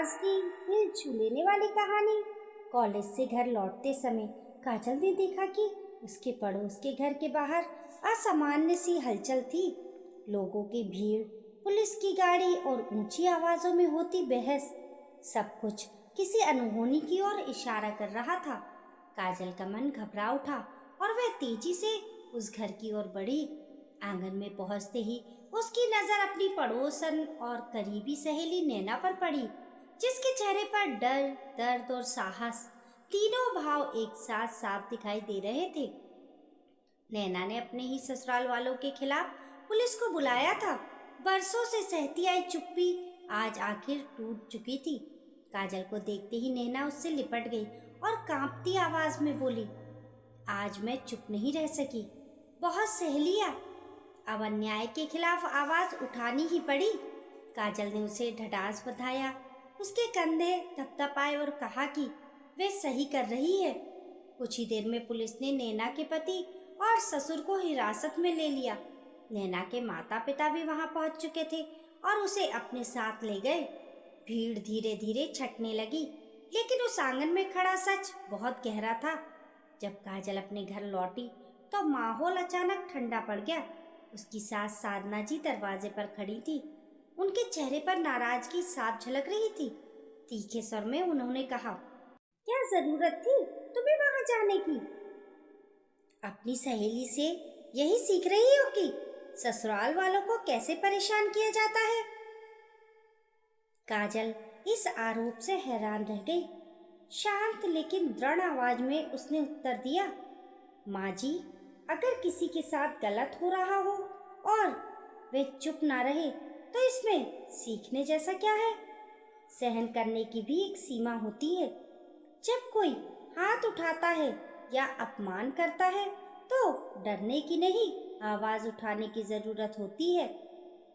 आज की दिल छू लेने वाली कहानी। कॉलेज से घर लौटते समय काजल ने देखा कि उसके पड़ोस के घर के बाहर असामान्य सी हलचल थी। लोगों की भीड़, पुलिस की गाड़ी और ऊंची आवाजों में होती बहस, सब कुछ किसी अनहोनी की ओर इशारा कर रहा था। काजल का मन घबरा उठा और वह तेजी से उस घर की ओर बढ़ी। आंगन में पहुंचते ही उसकी नजर अपनी पड़ोसन और करीबी सहेली नैना पर पड़ी, जिसके चेहरे पर डर, दर्द और साहस तीनों भाव एक साथ साफ दिखाई दे रहे थे। नैना ने अपने ही ससुराल वालों के खिलाफ पुलिस को बुलाया था। बरसों से सहती आई चुप्पी आज आखिर टूट चुकी थी। काजल को देखते ही नैना उससे लिपट गई और कांपती आवाज में बोली, आज मैं चुप नहीं रह सकी। बहुत सह लिया, अब अन्याय के खिलाफ आवाज उठानी ही पड़ी। काजल ने उसे ढाढ़स बंधाया, उसके कंधे थपथपाए और कहा कि वे सही कर रही है। कुछ ही देर में पुलिस ने नैना के पति और ससुर को हिरासत में ले लिया। नैना के माता पिता भी वहां पहुंच चुके थे और उसे अपने साथ ले गए। भीड़ धीरे धीरे छटने लगी, लेकिन उस आंगन में खड़ा सच बहुत गहरा था। जब काजल अपने घर लौटी तो माहौल अचानक ठंडा पड़ गया। उसकी सास साधना जी दरवाजे पर खड़ी थी। उनके चेहरे पर नाराजगी साफ झलक रही थी। तीखे स्वर में उन्होंने कहा, क्या जरूरत थी तुम्हें वहां जाने की? अपनी सहेली से यही सीख रही हो कि ससुराल वालों को कैसे परेशान किया जाता है? काजल इस आरोप से हैरान रह गई। शांत लेकिन दृढ़ आवाज में उसने उत्तर दिया, माँ जी, अगर किसी के साथ गलत हो रहा हो और वे चुप ना रहे तो इसमें सीखने जैसा क्या है? सहन करने की भी एक सीमा होती है। जब कोई हाथ उठाता है या अपमान करता है तो डरने की नहीं, आवाज उठाने की जरूरत होती है।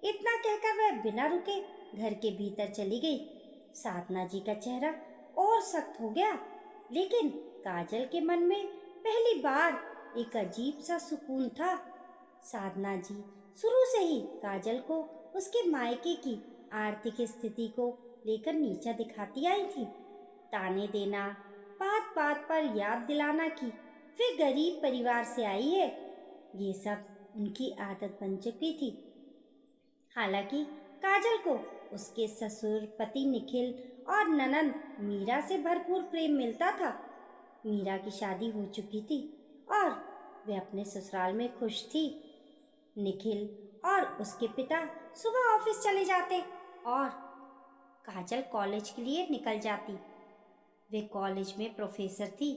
इतना कहकर वह बिना रुके घर के भीतर चली गई। साधना जी का चेहरा और सख्त हो गया, लेकिन काजल के मन में पहली बार एक अजीब सा सुकून था। साधना जी शुरू से ही काजल को उसके मायके की आर्थिक स्थिति को लेकर नीचा दिखाती आई थी। ताने देना, बात बात पर याद दिलाना कि वे गरीब परिवार से आई है, ये सब उनकी आदत बन चुकी थी। हालांकि काजल को उसके ससुर पति निखिल और ननंद मीरा से भरपूर प्रेम मिलता था। मीरा की शादी हो चुकी थी और वे अपने ससुराल में खुश थी। निखिल और उसके पिता सुबह ऑफिस चले जाते और काजल कॉलेज के लिए निकल जाती। वे कॉलेज में प्रोफेसर थी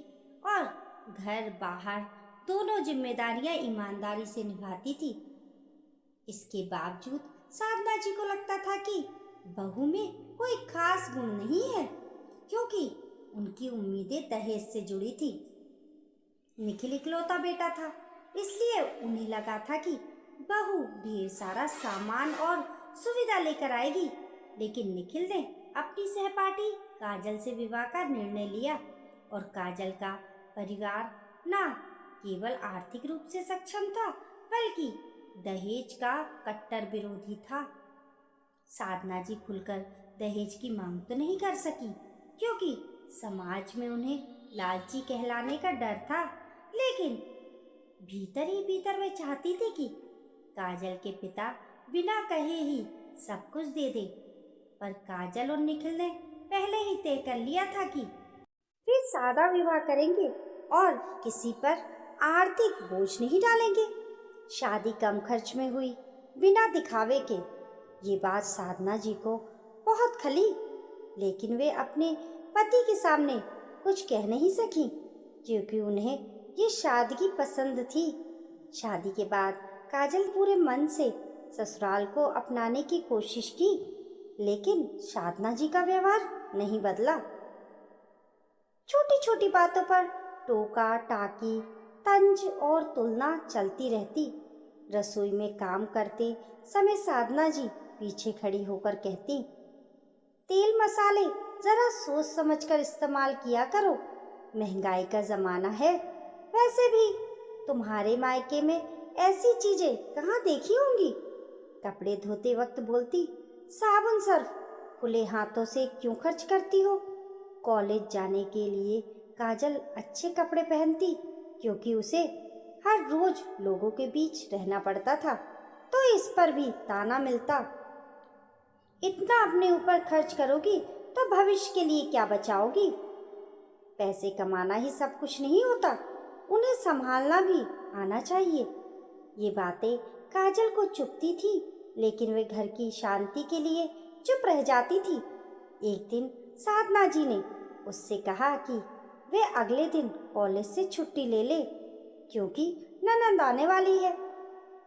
और घर बाहर दोनों जिम्मेदारियां ईमानदारी से निभाती थी। इसके बावजूद साधना जी को लगता था कि बहू में कोई खास गुण नहीं है, क्योंकि उनकी उम्मीदें दहेज से जुड़ी थी। निखिल इकलौता बेटा था, इसलिए उन्हें लगा था कि बहू ढेर सारा सामान और सुविधा लेकर आएगी। लेकिन निखिल ने अपनी सहपाठी काजल से विवाह का निर्णय लिया और काजल का परिवार ना केवल आर्थिक रूप से सक्षम था, बल्कि दहेज का कट्टर विरोधी था। साधना जी खुलकर दहेज की मांग तो नहीं कर सकी, क्योंकि समाज में उन्हें लालची कहलाने का डर था, लेकिन भीतर ही भीतर वे चाहती थी कि काजल के पिता बिना कहे ही सब कुछ दे दे। पर काजल और निखिल ने पहले ही तय कर लिया था कि वे सादा विवाह करेंगे और किसी पर आर्थिक बोझ नहीं डालेंगे। शादी कम खर्च में हुई, बिना दिखावे के। ये बात साधना जी को बहुत खली, लेकिन वे अपने पति के सामने कुछ कह नहीं सकी, क्योंकि उन्हें ये शादगी पसंद थी। शादी के बाद काजल पूरे मन से ससुराल को अपनाने की कोशिश की, लेकिन साधना जी का व्यवहार नहीं बदला। छोटी छोटी बातों पर टोका टाकी, तंज और तुलना चलती रहती। रसोई में काम करते समय साधना जी पीछे खड़ी होकर कहती, तेल मसाले जरा सोच समझकर इस्तेमाल किया करो, महंगाई का जमाना है। वैसे भी तुम्हारे मायके में ऐसी चीजें कहाँ देखी होंगी। कपड़े धोते वक्त बोलती, साबुन सर्फ खुले हाथों से क्यों खर्च करती हो? कॉलेज जाने के लिए काजल अच्छे कपड़े पहनती क्योंकि उसे हर रोज लोगों के बीच रहना पड़ता था, तो इस पर भी ताना मिलता। इतना अपने ऊपर खर्च करोगी तो भविष्य के लिए क्या बचाओगी? पैसे कमाना ही सब कुछ नहीं होता, उन्हें संभालना भी आना चाहिए। ये बातें काजल को चुभती थी, लेकिन वे घर की शांति के लिए चुप रह जाती थी। एक दिन साधना जी ने उससे कहा कि वे अगले दिन कॉलेज से छुट्टी ले ले, क्योंकि ननद आने वाली है।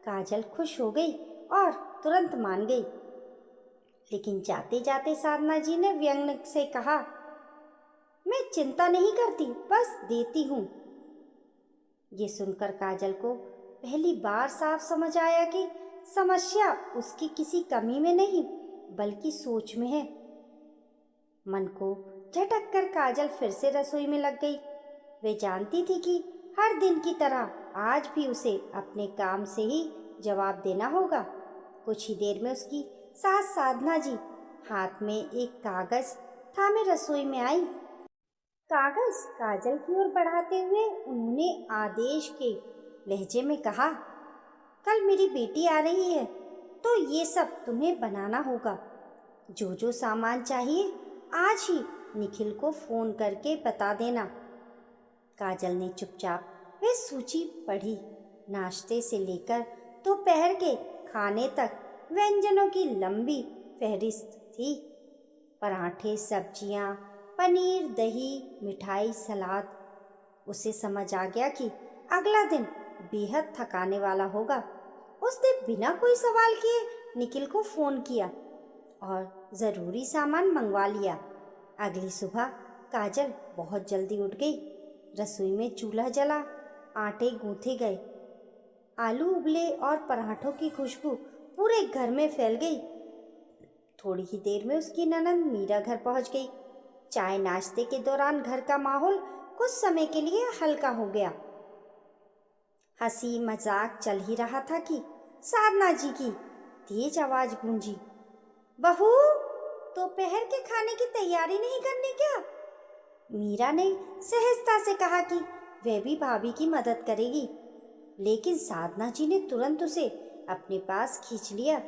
काजल खुश हो गई और तुरंत मान गई। लेकिन जाते जाते साधना जी ने व्यंग से कहा, मैं चिंता नहीं करती, बस देती हूँ। ये सुनकर काजल को पहली बार साफ समझ आया कि समस्या उसकी किसी कमी में नहीं बल्कि सोच में है। मन को झटक कर काजल फिर से रसोई में लग गई। वे जानती थी कि हर दिन की तरह आज भी उसे अपने काम से ही जवाब देना होगा। कुछ ही देर में उसकी सास साधना जी हाथ में एक कागज थामे रसोई में आई। कागज काजल की ओर बढ़ाते हुए उन्होंने आदेश के लहजे में कहा, कल मेरी बेटी आ रही है, तो ये सब तुम्हें बनाना होगा। जो जो सामान चाहिए आज ही निखिल को फोन करके बता देना। काजल ने चुपचाप वह सूची पढ़ी। नाश्ते से लेकर दोपहर के खाने तक व्यंजनों की लंबी फहरिस्त थी। पराठे, सब्जियां, पनीर, दही, मिठाई, सलाद। उसे समझ आ गया कि अगला दिन बेहद थकाने वाला होगा। उसने बिना कोई सवाल किए निखिल को फ़ोन किया और ज़रूरी सामान मंगवा लिया। अगली सुबह काजल बहुत जल्दी उठ गई। रसोई में चूल्हा जला, आटे गूंथे गए, आलू उबले और पराठों की खुशबू पूरे घर में फैल गई। थोड़ी ही देर में उसकी ननद मीरा घर पहुंच गई। चाय नाश्ते के दौरान घर का माहौल कुछ समय के लिए हल्का हो गया। हंसी मजाक चल ही रहा था कि साधना जी की तेज आवाज गूंजी, बहू, दोपहर के खाने की तैयारी नहीं करनी क्या? मीरा ने सहजता से कहा कि वह भी भाभी की मदद करेगी, लेकिन साधना जी ने तुरंत उसे अपने पास खींच लिया।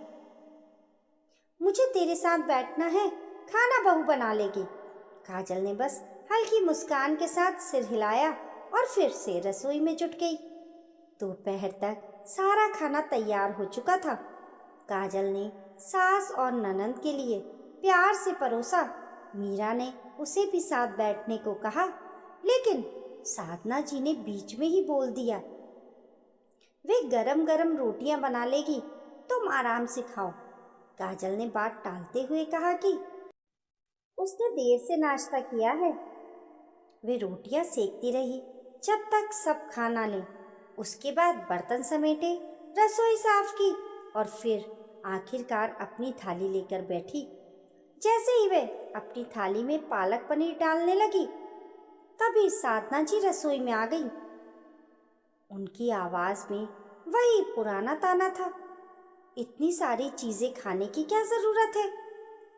मुझे तेरे साथ बैठना है, खाना बहू बना लेगी। काजल ने बस हल्की मुस्कान के साथ सिर हिलाया और फिर से रसोई में जुट गई। दोपहर तक सारा खाना तैयार हो चुका था। काजल ने सास और ननंद के लिए प्यार से परोसा। मीरा ने उसे भी साथ बैठने को कहा, लेकिन साधना जी ने बीच में ही बोल दिया, वे गरम गरम रोटियां बना लेगी, तुम आराम से खाओ। काजल ने बात टालते हुए कहा कि उसने देर से नाश्ता किया है। वे रोटियां सेकती रही जब तक सब खा ना लें। उसके बाद बर्तन समेटे, रसोई साफ की और फिर आखिरकार अपनी थाली लेकर बैठी। जैसे ही वे अपनी थाली में पालक पनीर डालने लगी, तभी साधना जी रसोई में आ गई। उनकी आवाज में वही पुराना ताना था, इतनी सारी चीजें खाने की क्या जरूरत है?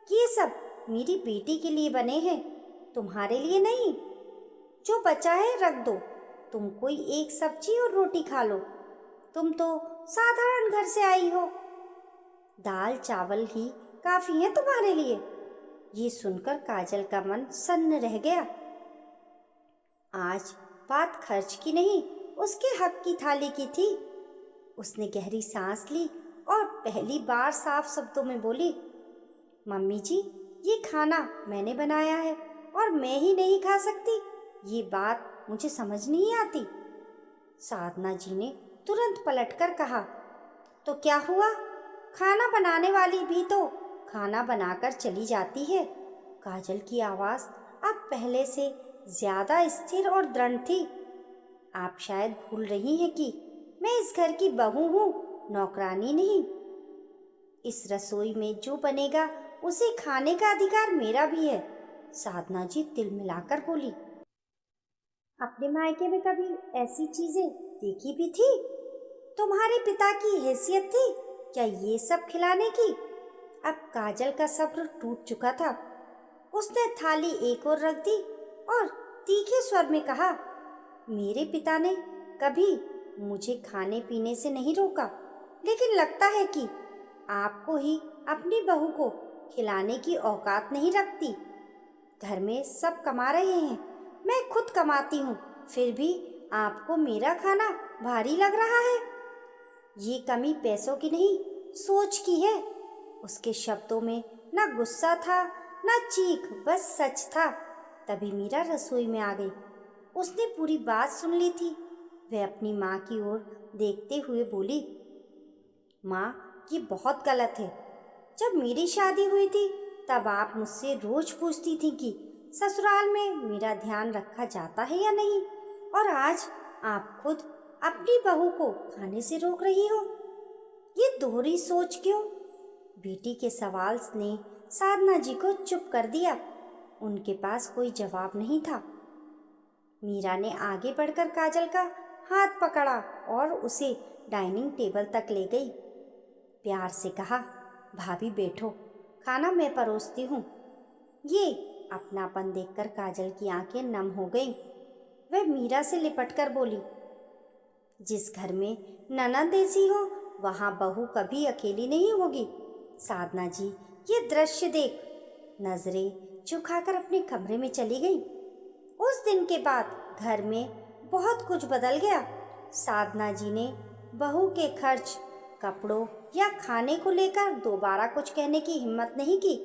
ये सब मेरी बेटी के लिए बने हैं, तुम्हारे लिए नहीं। जो बचा है रख दो, तुम कोई एक सब्जी और रोटी खा लो। तुम तो साधारण घर से आई हो, दाल चावल ही काफी है तुम्हारे लिए। ये सुनकर काजल का मन सन्न रह गया। आज बात खर्च की नहीं, उसके हक की थाली की थी। उसने गहरी सांस ली और पहली बार साफ शब्दों में बोली, मम्मी जी, ये खाना मैंने बनाया है और मैं ही नहीं खा सकती, ये बात मुझे समझ नहीं आती। साधना जी ने तुरंत पलटकर कहा, तो क्या हुआ? खाना बनाने वाली भी तो खाना बनाकर चली जाती है। काजल की आवाज़ अब पहले से ज्यादा स्थिर और दृढ़ थी। आप शायद भूल रही हैं कि मैं इस घर की बहू हूँ, नौकरानी नहीं। इस रसोई में जो बनेगा उसे खाने का अधिकार मेरा भी है। साधना जी तिल मिलाकर बोली, अपने मायके में कभी ऐसी चीजें देखी भी थी? तुम्हारे पिता की हैसियत थी क्या ये सब खिलाने की? अब काजल का सब्र टूट चुका था। उसने थाली एक ओर रख दी और तीखे स्वर में कहा, मेरे पिता ने कभी मुझे खाने पीने से नहीं रोका, लेकिन लगता है कि आपको ही अपनी बहू को खिलाने की औकात नहीं रखती। घर में सब कमा रहे हैं, मैं खुद कमाती हूँ, फिर भी आपको मेरा खाना भारी लग रहा है। ये कमी पैसों की नहीं, सोच की है। उसके शब्दों में न गुस्सा था न चीख, बस सच था। तभी मीरा रसोई में आ गई। उसने पूरी बात सुन ली थी। वह अपनी माँ की ओर देखते हुए बोली, माँ, ये बहुत गलत है। जब मेरी शादी हुई थी तब आप मुझसे रोज पूछती थी कि ससुराल में मेरा ध्यान रखा जाता है या नहीं, और आज आप खुद अपनी बहू को खाने से रोक रही हो। ये दोहरी सोच क्यों? बेटी के सवाल ने साधना जी को चुप कर दिया। उनके पास कोई जवाब नहीं था। मीरा ने आगे बढ़कर काजल का हाथ पकड़ा और उसे डाइनिंग टेबल तक ले गई। प्यार से कहा, भाभी बैठो, खाना मैं परोसती हूँ। ये अपनापन देखकर काजल की आंखें नम हो गईं। वह मीरा से लिपटकर बोली, जिस घर में ननद ऐसी हो वहाँ बहू कभी अकेली नहीं होगी। साधना जी ये दृश्य देख नजरें झुकाकर अपने कमरे में चली गई। उस दिन के बाद घर में बहुत कुछ बदल गया। साधना जी ने बहू के खर्च, कपड़ों या खाने को लेकर दोबारा कुछ कहने की हिम्मत नहीं की।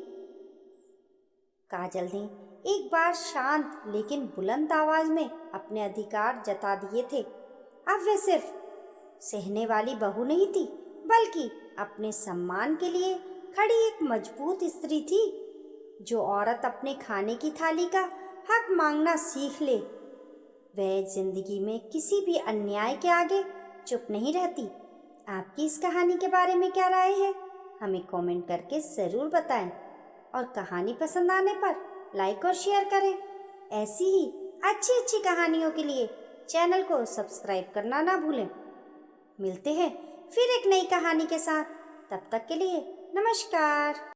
काजल ने एक बार शांत लेकिन बुलंद आवाज में अपने अधिकार जता दिए थे। अब वह सिर्फ सहने वाली बहू नहीं थी, बल्कि अपने सम्मान के लिए खड़ी एक मजबूत स्त्री थी। जो औरत अपने खाने की थाली का हक मांगना सीख ले, वह जिंदगी में किसी भी अन्याय के आगे चुप नहीं रहती। आपकी इस कहानी के बारे में क्या राय है? हमें कमेंट करके ज़रूर बताएं और कहानी पसंद आने पर लाइक और शेयर करें। ऐसी ही अच्छी अच्छी कहानियों के लिए चैनल को सब्सक्राइब करना ना भूलें। मिलते हैं फिर एक नई कहानी के साथ। तब तक के लिए नमस्कार।